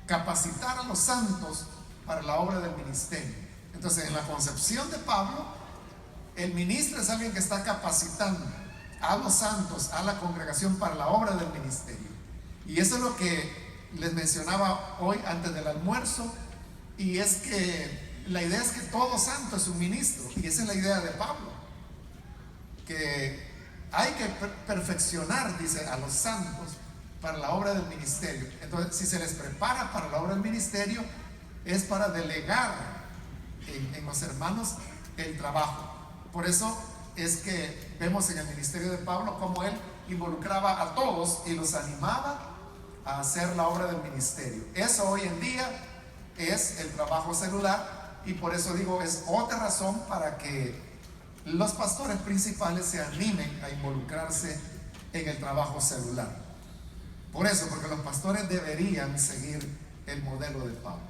capacitar a los santos para la obra del ministerio. Entonces, en la concepción de Pablo, el ministro es alguien que está capacitando a los santos, a la congregación para la obra del ministerio. Y eso es lo que les mencionaba hoy antes del almuerzo, y es que la idea es que todo santo es un ministro, y esa es la idea de Pablo, que hay que perfeccionar, dice, a los santos para la obra del ministerio. Entonces, si se les prepara para la obra del ministerio, es para delegar en los hermanos el trabajo. Por eso es que vemos en el ministerio de Pablo cómo él involucraba a todos y los animaba a hacer la obra del ministerio. Eso hoy en día es el trabajo celular, y por eso digo, es otra razón para que los pastores principales se animen a involucrarse en el trabajo celular. Por eso, porque los pastores deberían seguir el modelo de Pablo.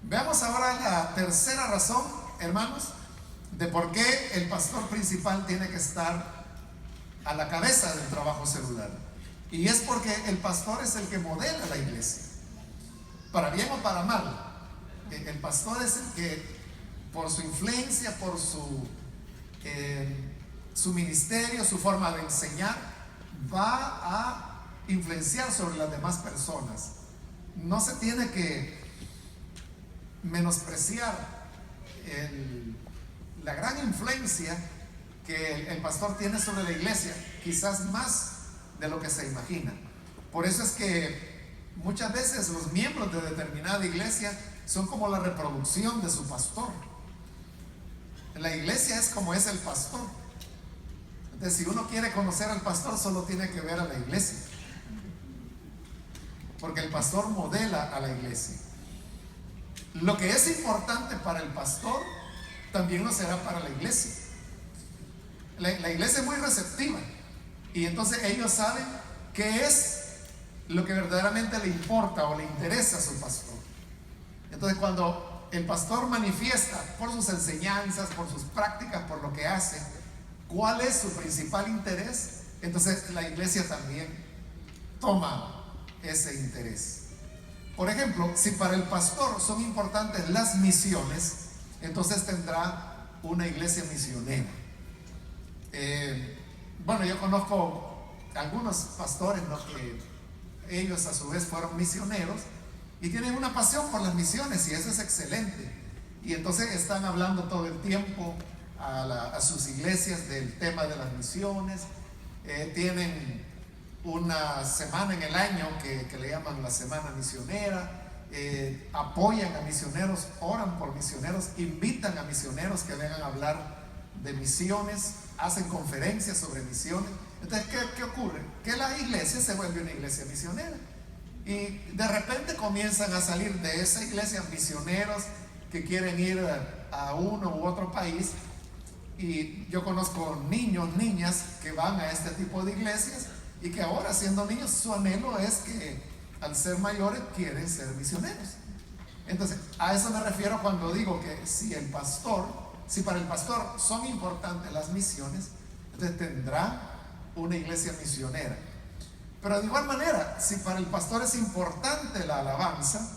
Veamos ahora la tercera razón, hermanos, de por qué el pastor principal tiene que estar a la cabeza del trabajo celular. Y es porque el pastor es el que modela la iglesia, para bien o para mal. El pastor es el que, por su influencia, por su ministerio, su forma de enseñar, va a influenciar sobre las demás personas. No se tiene que menospreciar la gran influencia que el pastor tiene sobre la iglesia, quizás más de lo que se imagina. Por eso es que muchas veces los miembros de determinada iglesia son como la reproducción de su pastor. La iglesia es como es el pastor. Entonces, si uno quiere conocer al pastor, solo tiene que ver a la iglesia, porque el pastor modela a la iglesia. Lo que es importante para el pastor también lo será para la iglesia. La iglesia es muy receptiva, y entonces ellos saben qué es lo que verdaderamente le importa o le interesa a su pastor. Entonces, cuando el pastor manifiesta por sus enseñanzas, por sus prácticas, por lo que hace, cuál es su principal interés, entonces la iglesia también toma ese interés. Por ejemplo, si para el pastor son importantes las misiones, entonces tendrá una iglesia misionera. Bueno, yo conozco algunos pastores, ¿no?, que ellos a su vez fueron misioneros y tienen una pasión por las misiones, y eso es excelente. Y entonces están hablando todo el tiempo a sus iglesias del tema de las misiones. Tienen una semana en el año que le llaman la semana misionera. Apoyan a misioneros, oran por misioneros, invitan a misioneros que vengan a hablar de misiones, hacen conferencias sobre misiones. Entonces, ¿qué ocurre? Que la iglesia se vuelve una iglesia misionera, y de repente comienzan a salir de esa iglesia misioneros que quieren ir a uno u otro país. Y yo conozco niños, niñas que van a este tipo de iglesias, y que ahora, siendo niños, su anhelo es que al ser mayores quieren ser misioneros. Entonces, a eso me refiero cuando digo que si para el pastor son importantes las misiones, entonces tendrá una iglesia misionera. Pero de igual manera, si para el pastor es importante la alabanza,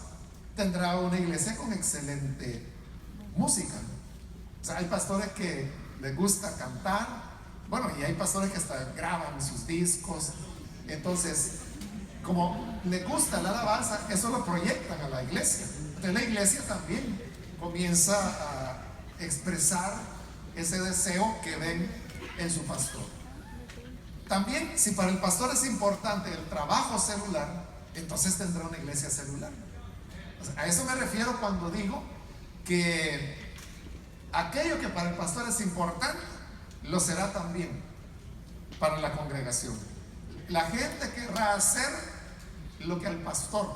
tendrá una iglesia con excelente música. O sea, hay pastores que les gusta cantar, bueno, y hay pastores que hasta graban sus discos. Entonces, como les gusta la alabanza, eso lo proyectan a la iglesia. Entonces la iglesia también comienza a expresar ese deseo que ven en su pastor. También, si para el pastor es importante el trabajo celular, entonces tendrá una iglesia celular. O sea, a eso me refiero cuando digo que aquello que para el pastor es importante, lo será también para la congregación. La gente querrá hacer lo que al pastor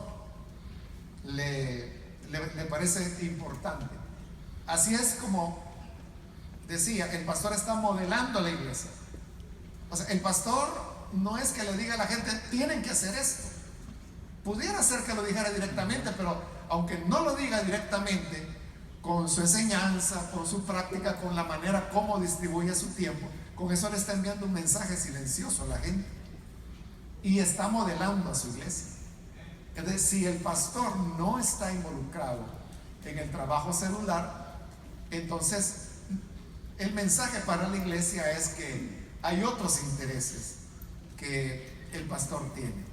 le parece importante. Así es como decía, el pastor está modelando la iglesia. O sea, el pastor no es que le diga a la gente, tienen que hacer esto. Pudiera ser que lo dijera directamente, pero aunque no lo diga directamente, con su enseñanza, con su práctica, con la manera como distribuye su tiempo, con eso le está enviando un mensaje silencioso a la gente, y está modelando a su iglesia. Entonces, si el pastor no está involucrado en el trabajo celular, entonces el mensaje para la iglesia es que hay otros intereses que el pastor tiene.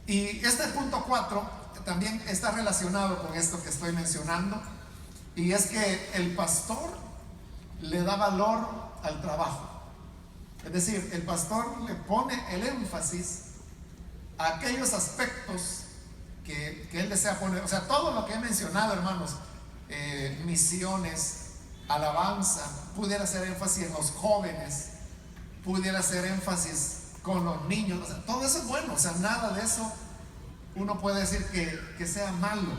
Y este punto 4 también está relacionado con esto que estoy mencionando, y es que el pastor le da valor al trabajo. Es decir, el pastor le pone el énfasis a aquellos aspectos que él desea poner. O sea, todo lo que he mencionado, hermanos, misiones, alabanza, pudiera hacer énfasis en los jóvenes, pudiera hacer énfasis con los niños. O sea, todo eso es bueno. O sea, nada de eso uno puede decir que sea malo.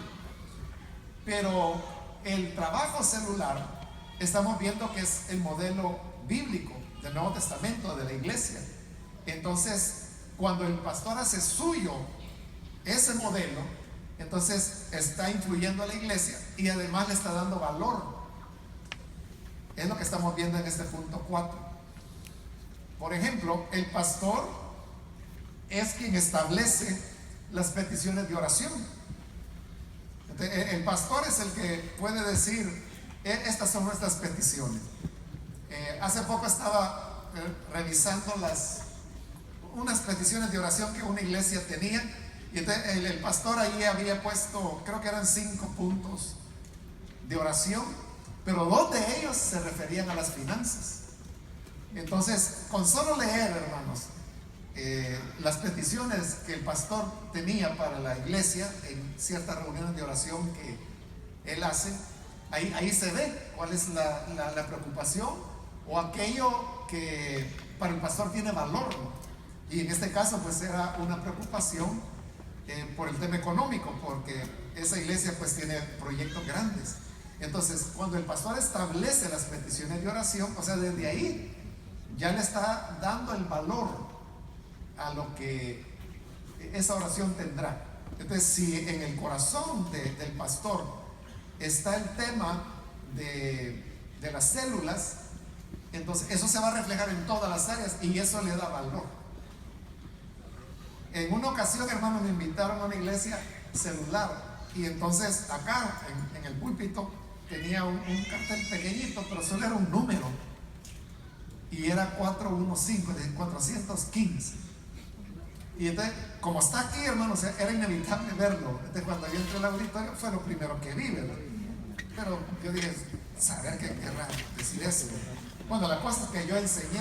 Pero el trabajo celular, estamos viendo que es el modelo bíblico del Nuevo Testamento, de la iglesia. Entonces, cuando el pastor hace suyo ese modelo, entonces está influyendo a la iglesia y además le está dando valor. Es lo que estamos viendo en este punto 4. Por ejemplo, el pastor es quien establece las peticiones de oración. Entonces, el pastor es el que puede decir: estas son nuestras peticiones. Hace poco estaba revisando unas peticiones de oración que una iglesia tenía, y entonces el pastor ahí había puesto, creo que eran 5 puntos de oración, pero 2 de ellos se referían a las finanzas. Entonces, con solo leer, hermanos, las peticiones que el pastor tenía para la iglesia en ciertas reuniones de oración que él hace, ahí se ve cuál es la preocupación o aquello que para el pastor tiene valor, ¿no? Y en este caso pues era una preocupación por el tema económico, porque esa iglesia pues tiene proyectos grandes. Entonces, cuando el pastor establece las peticiones de oración, o sea, desde ahí ya le está dando el valor a lo que esa oración tendrá. Entonces, si en el corazón del pastor está el tema de las células, entonces eso se va a reflejar en todas las áreas y eso le da valor. En una ocasión, hermano, me invitaron a una iglesia celular, y entonces acá en el púlpito tenía un cartel pequeñito, pero solo era un número, y era 415, de 415. Y entonces, como está aquí, hermano, o sea, era inevitable verlo. Entonces, cuando yo entré al auditorio, fue lo primero que vi, ¿verdad? Pero yo dije, saber qué querrá decir eso. Bueno, la cosa es que yo enseñé